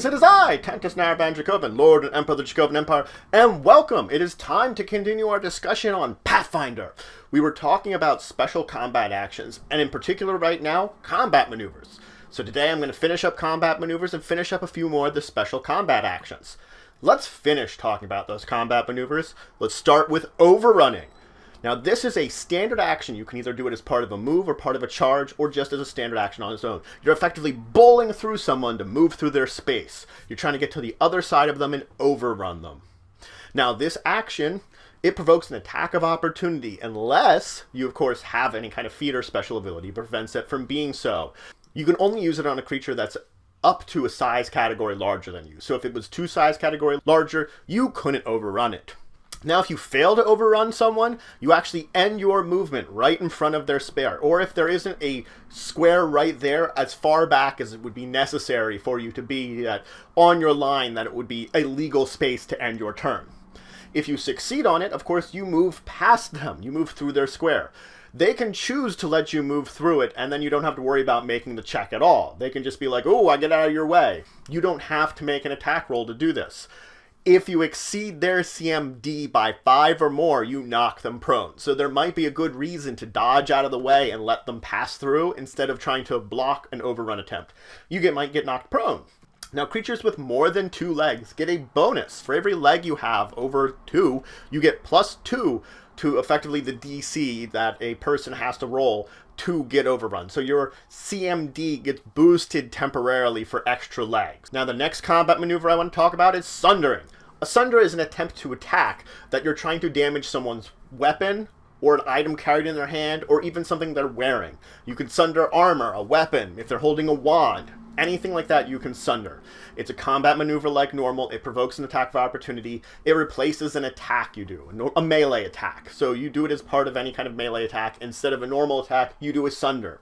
it is I, Tantus Naraban Dracovin, Lord and Emperor of the Dracovin Empire, and welcome! It is time to continue our discussion on Pathfinder. We were talking about special combat actions, and in particular right now, combat maneuvers. So today I'm going to finish up combat maneuvers and finish up a few more of the special combat actions. Let's finish talking about those combat maneuvers. Let's start with overrunning. Now this is a standard action. You can either do it as part of a move or part of a charge or just as a standard action on its own. You're effectively bowling through someone to move through their space. You're trying to get to the other side of them and overrun them. Now this action, it provokes an attack of opportunity unless you of course have any kind of feat or special ability prevents it from being so. You can only use it on a creature that's up to a size category larger than you. So if it was 2 size category larger, you couldn't overrun it. Now, if you fail to overrun someone, you actually end your movement right in front of their square. Or if there isn't a square right there, as far back as it would be necessary for you to be on your line, that it would be a legal space to end your turn. If you succeed on it, of course, you move past them. You move through their square. They can choose to let you move through it, and then you don't have to worry about making the check at all. They can just be like, oh, I get out of your way. You don't have to make an attack roll to do this. If you exceed their CMD by 5 or more, you knock them prone. So there might be a good reason to dodge out of the way and let them pass through instead of trying to block an overrun attempt. You might get knocked prone. Now, creatures with more than 2 legs get a bonus. For every leg you have over 2, you get +2 to effectively the DC that a person has to roll to get overrun. So your CMD gets boosted temporarily for extra legs. Now the next combat maneuver I want to talk about is sundering. A sunder is an attempt to attack that you're trying to damage someone's weapon or an item carried in their hand or even something they're wearing. You can sunder armor, a weapon, if they're holding a wand. Anything like that you can sunder. It's a combat maneuver like normal. It provokes an attack of opportunity. It replaces an attack you do, a melee attack. So you do it as part of any kind of melee attack. Instead of a normal attack, you do a sunder.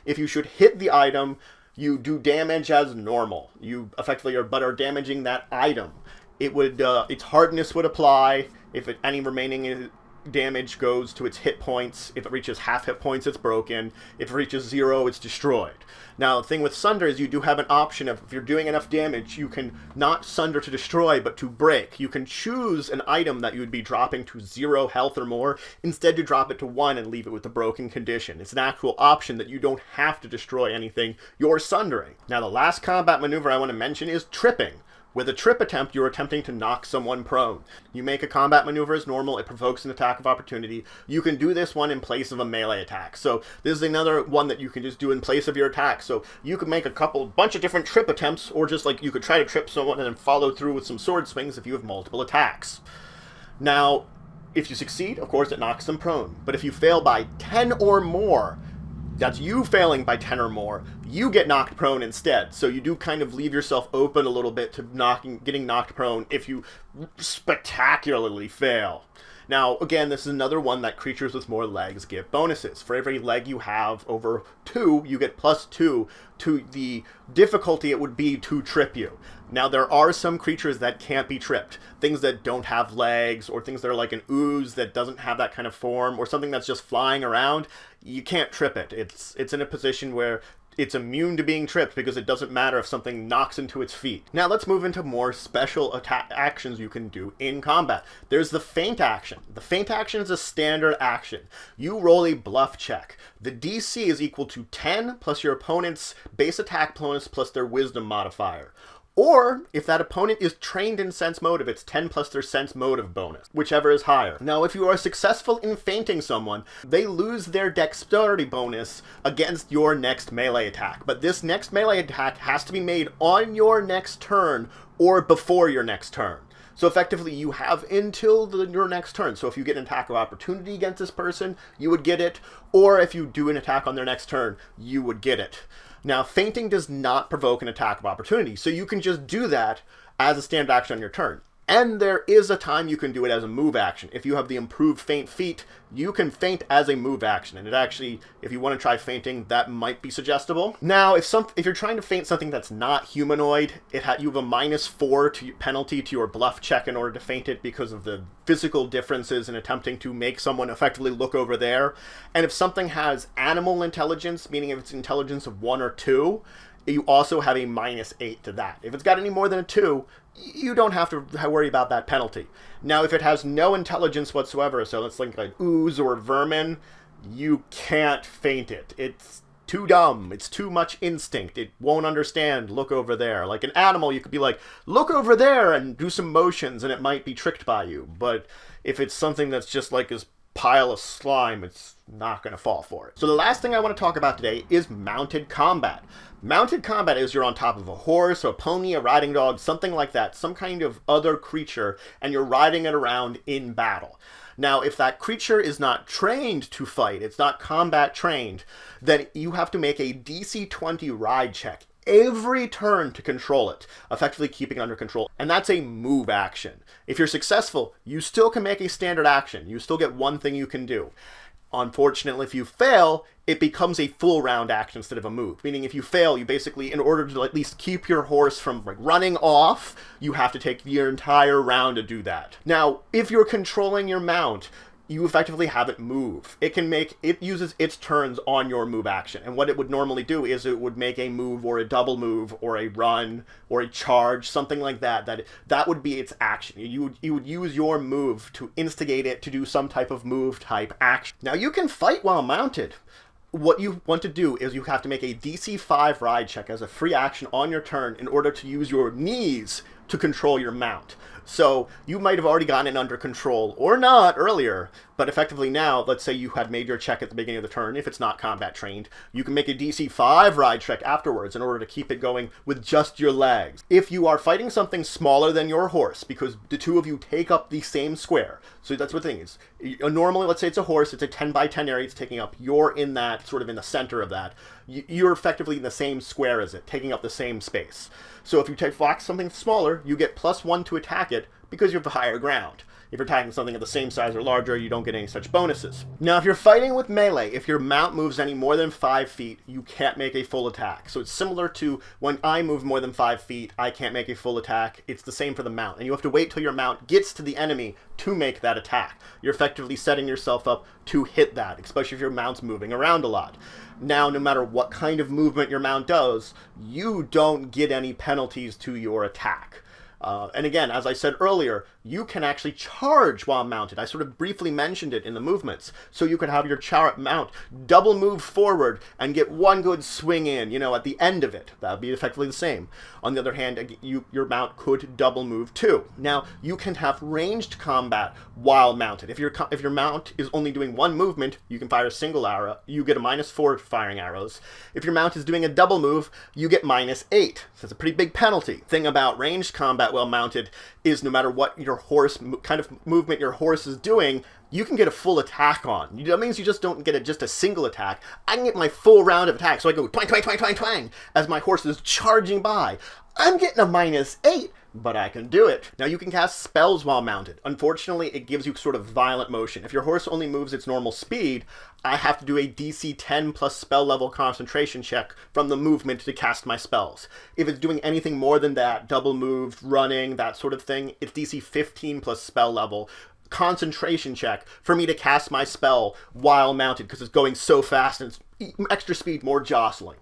If you should hit the item, you do damage as normal. You effectively are damaging that item. It would its hardness would apply. If any remaining damage goes to its hit points. If it reaches half hit points, it's broken. If it reaches 0, it's destroyed. Now, the thing with sunder is you do have an option of, if you're doing enough damage, you can not sunder to destroy, but to break. You can choose an item that you would be dropping to 0 health or more, instead to drop it to 1 and leave it with the broken condition. It's an actual option that you don't have to destroy anything you're sundering. Now, the last combat maneuver I want to mention is tripping. With a trip attempt, you're attempting to knock someone prone. You make a combat maneuver as normal, it provokes an attack of opportunity. You can do this one in place of a melee attack. So this is another one that you can just do in place of your attack. So you could make bunch of different trip attempts, or just like you could try to trip someone and then follow through with some sword swings if you have multiple attacks. Now, if you succeed, of course it knocks them prone. But if you fail by 10 or more, that's you failing by 10 or more, you get knocked prone instead. So you do kind of leave yourself open a little bit to getting knocked prone if you spectacularly fail. Now, again, this is another one that creatures with more legs get bonuses. For every leg you have over 2, you get +2 to the difficulty it would be to trip you. Now, there are some creatures that can't be tripped. Things that don't have legs, or things that are like an ooze that doesn't have that kind of form, or something that's just flying around. You can't trip it. It's in a position where it's immune to being tripped because it doesn't matter if something knocks into its feet. Now let's move into more special actions you can do in combat. There's the feint action. The feint action is a standard action. You roll a bluff check. The DC is equal to 10 plus your opponent's base attack bonus plus their wisdom modifier. Or, if that opponent is trained in sense motive, it's 10 plus their sense motive bonus, whichever is higher. Now, if you are successful in feinting someone, they lose their dexterity bonus against your next melee attack. But this next melee attack has to be made on your next turn or before your next turn. So effectively, you have until your next turn. So if you get an attack of opportunity against this person, you would get it. Or if you do an attack on their next turn, you would get it. Now, feinting does not provoke an attack of opportunity, so you can just do that as a standard action on your turn. And there is a time you can do it as a move action. If you have the improved feint feat, you can feint as a move action. And it actually, if you want to try feinting, that might be suggestible. Now, if you're trying to feint something that's not humanoid, you have a -4 penalty to your bluff check in order to feint it because of the physical differences in attempting to make someone effectively look over there. And if something has animal intelligence, meaning if it's intelligence of 1 or 2, you also have a -8 to that. If it's got any more than a 2, you don't have to worry about that penalty. Now, if it has no intelligence whatsoever, so let's think like ooze or vermin, you can't feint it. It's too dumb. It's too much instinct. It won't understand, look over there. Like an animal, you could be like, look over there, and do some motions, and it might be tricked by you. But if it's something that's just like this pile of slime, it's not going to fall for it. So the last thing I want to talk about today is mounted combat. Mounted combat is you're on top of a horse, or a pony, a riding dog, something like that, some kind of other creature, and you're riding it around in battle. Now, if that creature is not trained to fight, it's not combat trained, then you have to make a DC 20 ride check every turn to control it, effectively keeping it under control. And that's a move action. If you're successful, you still can make a standard action. You still get one thing you can do. Unfortunately, if you fail, it becomes a full round action instead of a move. Meaning if you fail, you basically, in order to at least keep your horse from like running off, you have to take your entire round to do that. Now, if you're controlling your mount, you effectively have it move. It uses its turns on your move action. And what it would normally do is it would make a move or a double move or a run or a charge, something like that. That would be its action. You would use your move to instigate it to do some type of move type action. Now you can fight while mounted. What you want to do is you have to make a DC 5 ride check as a free action on your turn in order to use your knees to control your mount. So you might have already gotten it under control or not earlier, but effectively now, let's say you had made your check at the beginning of the turn. If it's not combat trained, you can make a DC 5 ride check afterwards in order to keep it going with just your legs. If you are fighting something smaller than your horse, because the two of you take up the same square, so that's what the thing is. Normally, let's say it's a horse, it's a 10 by 10 area it's taking up. You're in that, sort of in the center of that. You're effectively in the same square as it, taking up the same space. So if you take something smaller, you get +1 to attack it because you have the higher ground. If you're attacking something of the same size or larger, you don't get any such bonuses. Now, if you're fighting with melee, if your mount moves any more than 5 feet, you can't make a full attack. So it's similar to when I move more than 5 feet, I can't make a full attack. It's the same for the mount. And you have to wait till your mount gets to the enemy to make that attack. You're effectively setting yourself up to hit that, especially if your mount's moving around a lot. Now, no matter what kind of movement your mount does, you don't get any penalties to your attack. And again, as I said earlier, you can actually charge while mounted. I sort of briefly mentioned it in the movements. So you could have your mount double move forward and get one good swing in, at the end of it. That would be effectively the same. On the other hand, your mount could double move too. Now, you can have ranged combat while mounted. If your mount is only doing one movement, you can fire a single arrow. You get a -4 firing arrows. If your mount is doing a double move, you get -8. So it's a pretty big penalty. Thing about ranged combat while mounted is no matter what your horse kind of movement your horse is doing, you can get a full attack on. That means you just don't get just a single attack. I can get my full round of attack. So I go twang, twang, twang, twang, twang as my horse is charging by. I'm getting a -8, but I can do it. Now you can cast spells while mounted. Unfortunately, it gives you sort of violent motion. If your horse only moves its normal speed, I have to do a DC 10 plus spell level concentration check from the movement to cast my spells. If it's doing anything more than that, double move, running, that sort of thing, it's DC 15 plus spell level concentration check for me to cast my spell while mounted because it's going so fast and it's extra speed, more jostling.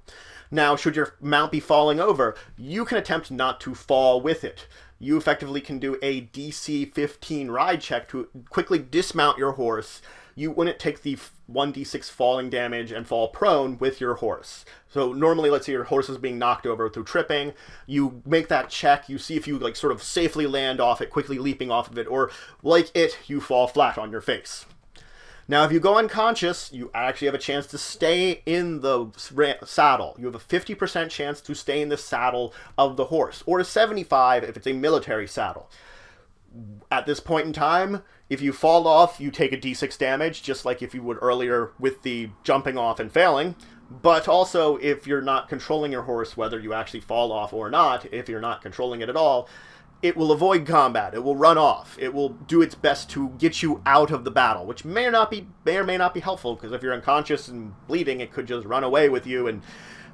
Now, should your mount be falling over, you can attempt not to fall with it. You effectively can do a DC 15 ride check to quickly dismount your horse. You wouldn't take the 1d6 falling damage and fall prone with your horse. So normally, let's say your horse is being knocked over through tripping. You make that check. You see if you sort of safely land off it, quickly leaping off of it, or like it, you fall flat on your face. Now, if you go unconscious, you actually have a chance to stay in the saddle. You have a 50% chance to stay in the saddle of the horse, or a 75% if it's a military saddle. At this point in time, if you fall off, you take a d6 damage, just like if you would earlier with the jumping off and failing. But also, if you're not controlling your horse, whether you actually fall off or not, if you're not controlling it at all, it will avoid combat. It will run off. It will do its best to get you out of the battle, which may or may not be helpful, because if you're unconscious and bleeding, it could just run away with you, and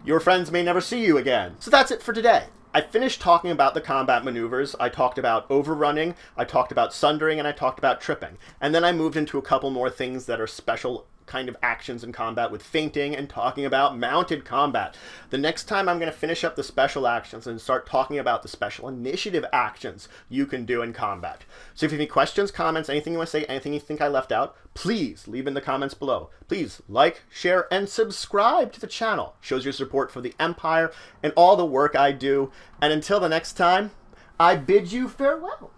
your friends may never see you again. So that's it for today. I finished talking about the combat maneuvers. I talked about overrunning, I talked about sundering, and I talked about tripping. And then I moved into a couple more things that are special kind of actions in combat with feinting and talking about mounted combat. The next time I'm going to finish up the special actions and start talking about the special initiative actions you can do in combat. So if you have any questions, comments, anything you want to say, anything you think I left out, please leave in the comments below. Please like, share, and subscribe to the channel. Shows your support for the Empire and all the work I do. And until the next time, I bid you farewell.